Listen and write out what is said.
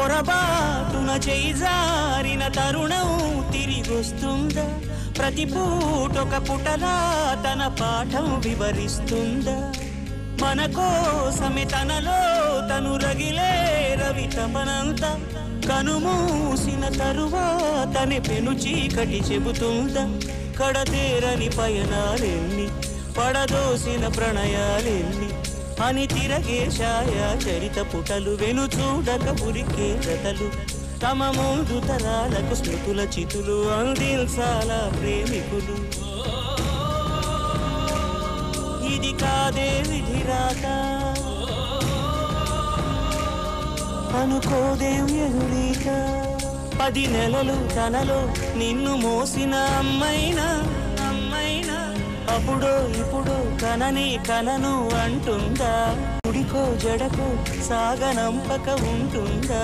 పొరబాటున చేజారిన తరుణం తిరిగొస్తుందా ప్రతి పూటొక పుటలా తన పాఠం వివరిస్తుందా మన కోసమే తనలో తను రగిలే రవి తపనంతా కనుమూసిన తరువాతనే పెను చీకటి చెబుతుందా కడతేరని పయనాలెన్ని పడదోసిన ప్రణయాలెన్ని అని తిరగే ఛాయా చరిత పుటలు వెను చూడక ఉరికే జతలు తమ ముందు తరాలకు స్మృతుల చితులు అందించాలా ప్రేమికులు ఇది కాదే విధిరాత అనుకోదేం ఎదురీత 10 నెలలు తనలో నిన్ను మోసిన అమ్మైనా అప్పుడో ఇప్పుడో కనని కనను అంటుందా గుడికో జడకో సాగనంపక ఉంటుందా